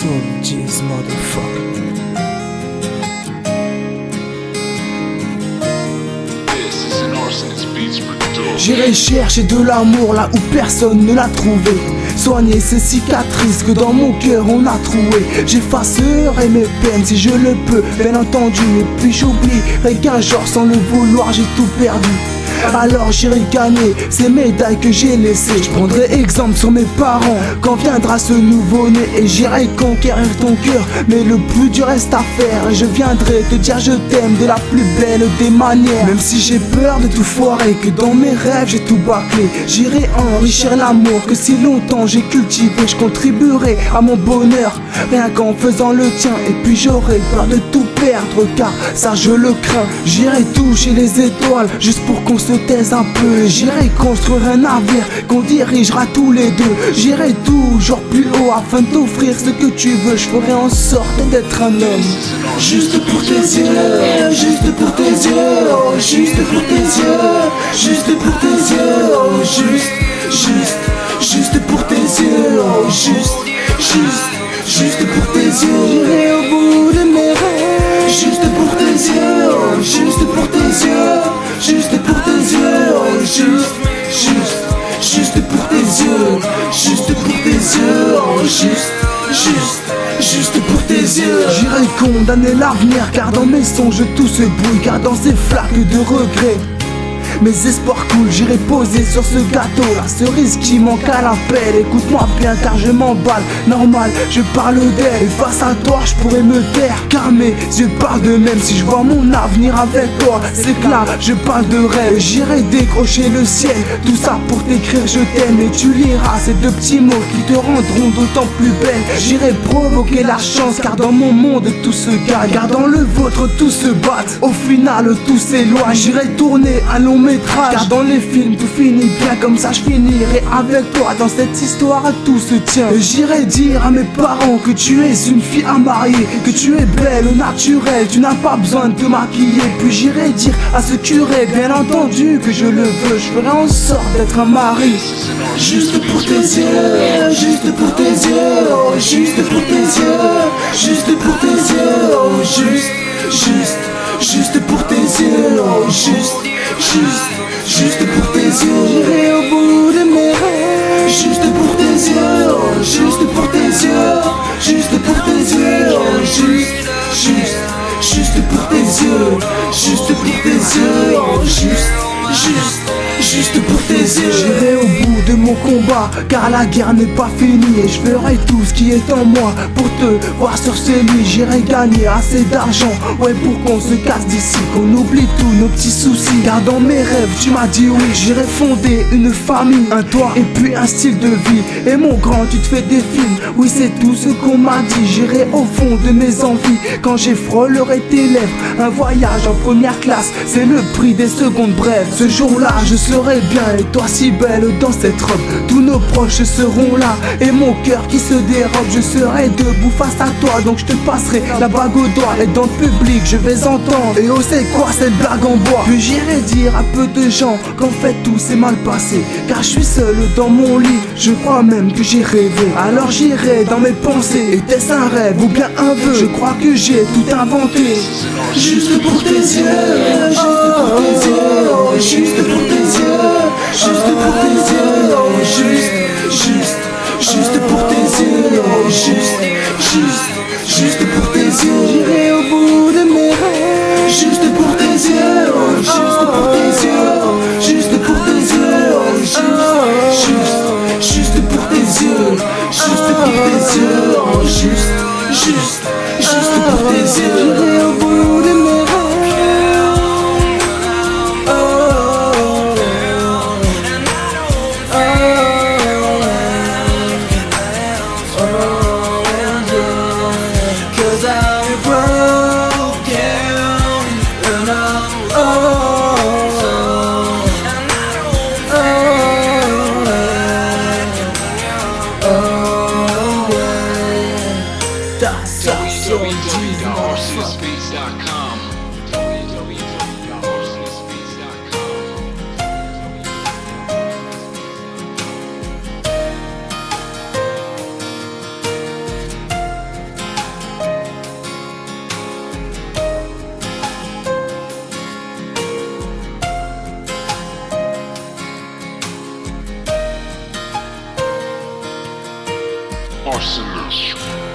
Soldiers, motherfucker. J'irai chercher de l'amour là où personne ne l'a trouvé. Soigner ces cicatrices que dans mon cœur on a troué. J'effacerai mes peines si je le peux, bien entendu. Et puis j'oublierai qu'un jour sans le vouloir j'ai tout perdu. Alors j'irai gagner ces médailles que j'ai laissées. Je prendrai exemple sur mes parents quand viendra ce nouveau-né. Et j'irai conquérir ton cœur, mais le plus dur reste à faire. Et je viendrai te dire je t'aime de la plus belle des manières. Même si j'ai peur de tout foirer, que dans mes rêves j'ai tout bâclé. J'irai enrichir l'amour que si longtemps j'ai cultivé. Je contribuerai à mon bonheur, rien qu'en faisant le tien. Et puis j'aurai peur de tout perdre, car ça je le crains. J'irai toucher les étoiles juste pour qu'on se taise un peu. J'irai construire un navire qu'on dirigera tous les deux. J'irai toujours plus haut afin de t'offrir ce que tu veux. Je ferai en sorte d'être un homme juste pour tes yeux, juste pour tes yeux, oh, juste pour tes yeux, juste pour tes yeux, oh, juste pour tes yeux, oh, juste pour tes yeux. J'irai au bout de mes rêves, juste pour tes yeux, oh, juste pour tes yeux, juste pour tes yeux, oh, juste pour tes yeux, juste pour tes yeux, oh, juste pour tes yeux. J'irai condamner l'avenir car dans mes songes tout se brouille. Car dans ces flaques de regrets mes espoirs coulent, j'irai poser sur ce gâteau la cerise qui manque à l'appel. Écoute-moi bien car je m'emballe, normal, je parle d'elle. Et face à toi je pourrais me taire car mes yeux parlent d'eux-mêmes. Si je vois mon avenir avec toi, c'est que là je parle de rêve. J'irai décrocher le ciel, tout ça pour t'écrire je t'aime. Et tu liras ces deux petits mots qui te rendront d'autant plus belle. J'irai provoquer la chance car dans mon monde tout se gagne, car dans le vôtre tout se bat. Au final tout s'éloigne. J'irai tourner un long métrage car dans les films tout finit bien, comme ça je finirai avec toi. Dans cette histoire tout se tient. Et j'irai dire à mes parents que tu es une fille à marier, que tu es belle au naturel, tu n'as pas besoin de te maquiller. Puis j'irai dire à ce curé, bien entendu que je le veux, je ferai en sorte d'être un mari juste pour tes yeux, juste pour tes yeux, oh, juste pour tes yeux, juste pour tes yeux, oh, juste pour tes yeux, oh, juste pour tes yeux. J'irai au bout de mes rêves, juste pour tes yeux, oh, juste pour tes yeux, juste pour tes yeux, oh, juste pour tes yeux, juste pour tes yeux, oh, juste pour tes yeux. J'irai au bout de mon combat car la guerre n'est pas finie. Et je ferai tout ce qui est en moi pour te voir sur ces nuits. J'irai gagner assez d'argent, ouais, pour qu'on se casse d'ici, qu'on oublie tous nos petits soucis. Car dans mes rêves tu m'as dit oui. J'irai fonder une famille, un toit et puis un style de vie. Et mon grand tu te fais des films, oui c'est tout ce qu'on m'a dit. J'irai au fond de mes envies quand j'effreulerai tes lèvres. Un voyage en première classe, c'est le prix des secondes brèves. Ce jour-là je serai bien et toi si belle dans cette robe. Tous nos proches seront là et mon cœur qui se dérobe. Je serai debout face à toi, donc je te passerai la bague au doigt. Et dans le public je vais entendre, et oh c'est quoi cette blague en bois. Puis j'irai dire à peu de gens qu'en fait tout s'est mal passé, car je suis seul dans mon lit, je crois même que j'ai rêvé. Alors j'irai dans mes pensées, était-ce un rêve ou bien un vœu? Je crois que j'ai tout inventé juste pour tes yeux, juste pour tes yeux, oh, juste pour tes yeux, juste pour tes yeux, oh, juste pour tes yeux, oh, juste pour tes yeux. J'irai au bout de mes rêves, juste pour tes yeux, oh, juste pour tes yeux, juste pour tes yeux, oh, juste pour tes yeux, juste pour tes yeux, oh, juste pour tes yeux. J'irai au bout de mes rêves. Arsonist.